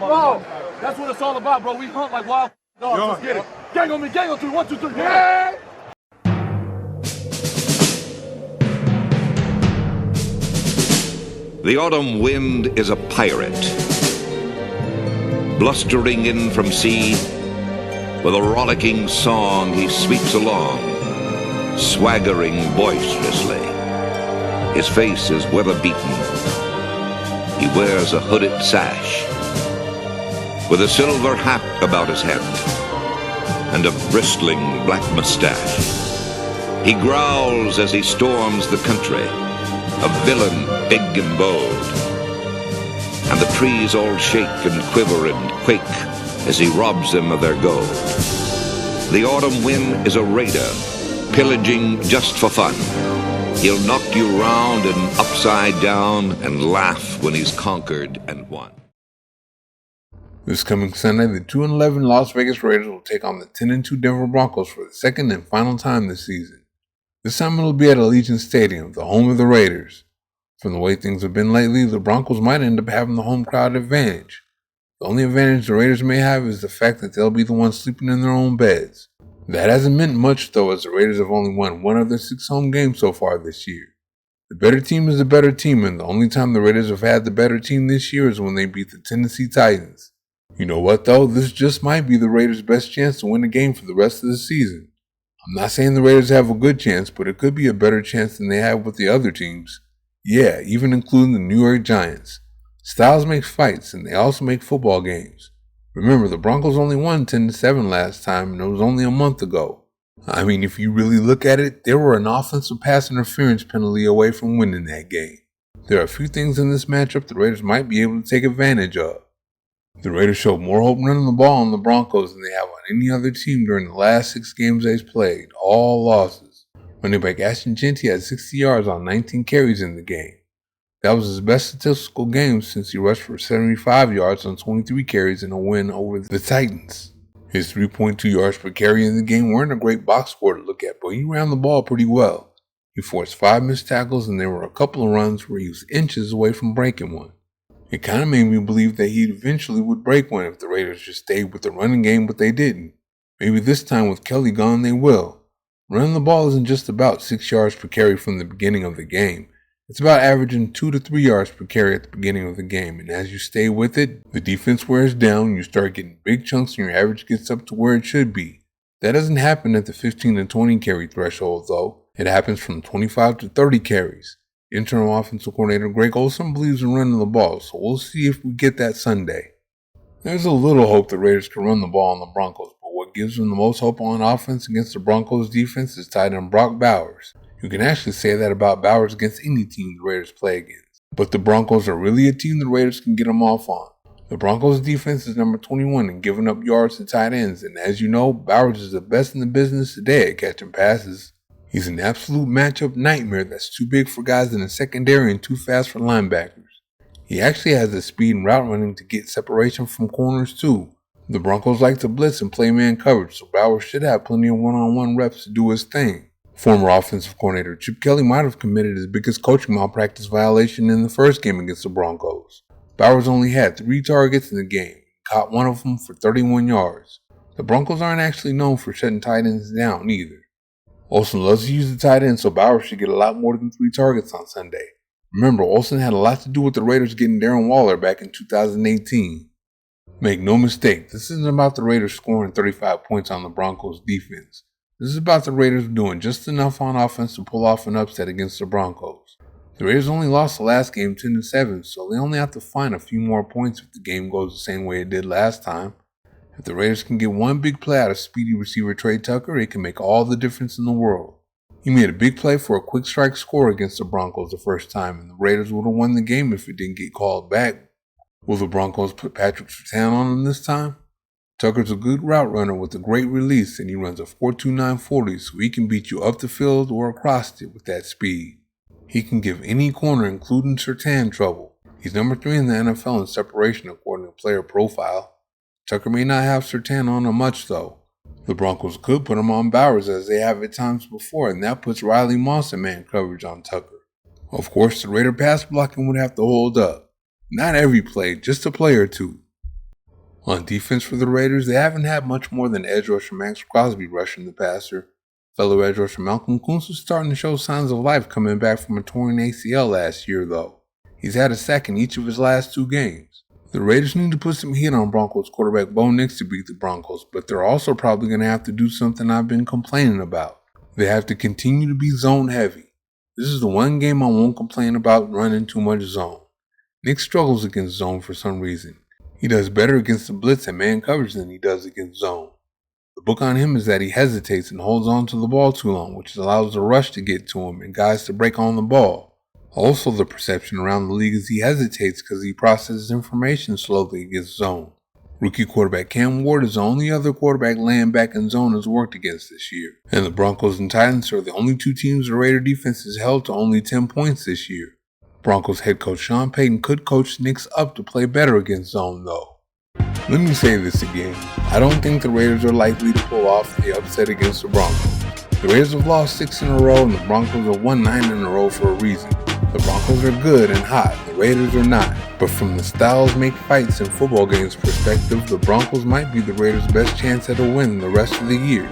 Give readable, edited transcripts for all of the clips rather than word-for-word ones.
Bro, that's what it's all about, bro. We hunt like wild dogs. Let's get it. Gang on me, gang on 3. 1, 2, 3. Yeah! The autumn wind is a pirate, blustering in from sea. With a rollicking song he sweeps along, swaggering boisterously. His face is weather-beaten. He wears a hooded sash, with a silver hat about his head, and a bristling black mustache. He growls as he storms the country, a villain big and bold. And the trees all shake and quiver and quake as he robs them of their gold. The autumn wind is a raider, pillaging just for fun. He'll knock you round and upside down and laugh when he's conquered and won. This coming Sunday, the 2-11 Las Vegas Raiders will take on the 10-2 Denver Broncos for the second and final time this season. This time it'll be at Allegiant Stadium, the home of the Raiders. From the way things have been lately, the Broncos might end up having the home crowd advantage. The only advantage the Raiders may have is the fact that they'll be the ones sleeping in their own beds. That hasn't meant much though, as the Raiders have only won 1 of their 6 home games so far this year. The better team is the better team, and the only time the Raiders have had the better team this year is when they beat the Tennessee Titans. You know what though, this just might be the Raiders' best chance to win the game for the rest of the season. I'm not saying the Raiders have a good chance, but it could be a better chance than they have with the other teams. Yeah, even including the New York Giants. Styles makes fights, and they also make football games. Remember, the Broncos only won 10-7 last time, and it was only a month ago. I mean, if you really look at it, they were an offensive pass interference penalty away from winning that game. There are a few things in this matchup the Raiders might be able to take advantage of. The Raiders showed more hope running the ball on the Broncos than they have on any other team during the last 6 games they've played, all losses. Running back Ashton Jeanty had 60 yards on 19 carries in the game. That was his best statistical game since he rushed for 75 yards on 23 carries in a win over the Titans. His 3.2 yards per carry in the game weren't a great box score to look at, but he ran the ball pretty well. He forced 5 missed tackles, and there were a couple of runs where he was inches away from breaking one. It kind of made me believe that he eventually would break one if the Raiders just stayed with the running game, but they didn't. Maybe this time with Kelly gone they will. Running the ball isn't just about 6 yards per carry from the beginning of the game. It's about averaging 2 to 3 yards per carry at the beginning of the game, and as you stay with it, the defense wears down, you start getting big chunks and your average gets up to where it should be. That doesn't happen at the 15 to 20 carry threshold though. It happens from 25 to 30 carries. Interim offensive coordinator Greg Olson believes in running the ball, so we'll see if we get that Sunday. There's a little hope the Raiders can run the ball on the Broncos, but what gives them the most hope on offense against the Broncos defense is tight end Brock Bowers. You can actually say that about Bowers against any team the Raiders play against. But the Broncos are really a team the Raiders can get them off on. The Broncos defense is number 21 in giving up yards to tight ends, and as you know, Bowers is the best in the business today at catching passes. He's an absolute matchup nightmare that's too big for guys in the secondary and too fast for linebackers. He actually has the speed and route running to get separation from corners too. The Broncos like to blitz and play man coverage, so Bowers should have plenty of one-on-one reps to do his thing. Former offensive coordinator Chip Kelly might have committed his biggest coaching malpractice violation in the first game against the Broncos. Bowers only had 3 targets in the game, caught one of them for 31 yards. The Broncos aren't actually known for shutting tight ends down either. Olsen loves to use the tight end, so Bowers should get a lot more than 3 targets on Sunday. Remember, Olsen had a lot to do with the Raiders getting Darren Waller back in 2018. Make no mistake, this isn't about the Raiders scoring 35 points on the Broncos defense. This is about the Raiders doing just enough on offense to pull off an upset against the Broncos. The Raiders only lost the last game 10-7, so they only have to find a few more points if the game goes the same way it did last time. If the Raiders can get one big play out of speedy receiver Trey Tucker, it can make all the difference in the world. He made a big play for a quick strike score against the Broncos the first time, and the Raiders would have won the game if it didn't get called back. Will the Broncos put Patrick Surtain on him this time? Tucker's a good route runner with a great release, and he runs a 4.29 40, so he can beat you up the field or across it with that speed. He can give any corner, including Surtain, trouble. He's number 3 in the NFL in separation according to player profile. Tucker may not have Surtain on him much though. The Broncos could put him on Bowers as they have at times before, and that puts Riley Moss in man coverage on Tucker. Of course, the Raider pass blocking would have to hold up. Not every play, just a play or two. On defense for the Raiders, they haven't had much more than edge rusher Max Crosby rushing the passer. Fellow edge rusher Malcolm Kuntz is starting to show signs of life coming back from a torn ACL last year, though. He's had a sack in each of his last 2 games. The Raiders need to put some heat on Broncos quarterback Bo Nix to beat the Broncos, but they're also probably going to have to do something I've been complaining about. They have to continue to be zone heavy. This is the one game I won't complain about running too much zone. Nix struggles against zone for some reason. He does better against the blitz and man coverage than he does against zone. The book on him is that he hesitates and holds on to the ball too long, which allows the rush to get to him and guys to break on the ball. Also, the perception around the league is he hesitates because he processes information slowly against zone. Rookie quarterback Cam Ward is the only other quarterback laying back in zone has worked against this year. And the Broncos and Titans are the only 2 teams the Raider defense has held to only 10 points this year. Broncos head coach Sean Payton could coach Nix up to play better against zone though. Let me say this again. I don't think the Raiders are likely to pull off the upset against the Broncos. The Raiders have lost 6 in a row and the Broncos have won 9 in a row for a reason. The Broncos are good and hot, the Raiders are not. But from the styles make fights in football games perspective, the Broncos might be the Raiders' best chance at a win the rest of the year.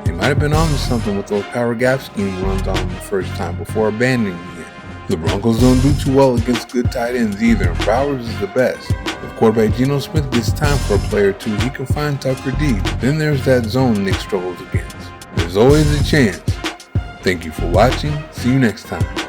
They might have been onto something with those power gap scheme runs on them the first time before abandoning it. The Broncos don't do too well against good tight ends either, and Bowers is the best. If quarterback Geno Smith gets time for a play or 2, he can find Tucker deep. Then there's that zone Nick struggles against. There's always a chance. Thank you for watching. See you next time.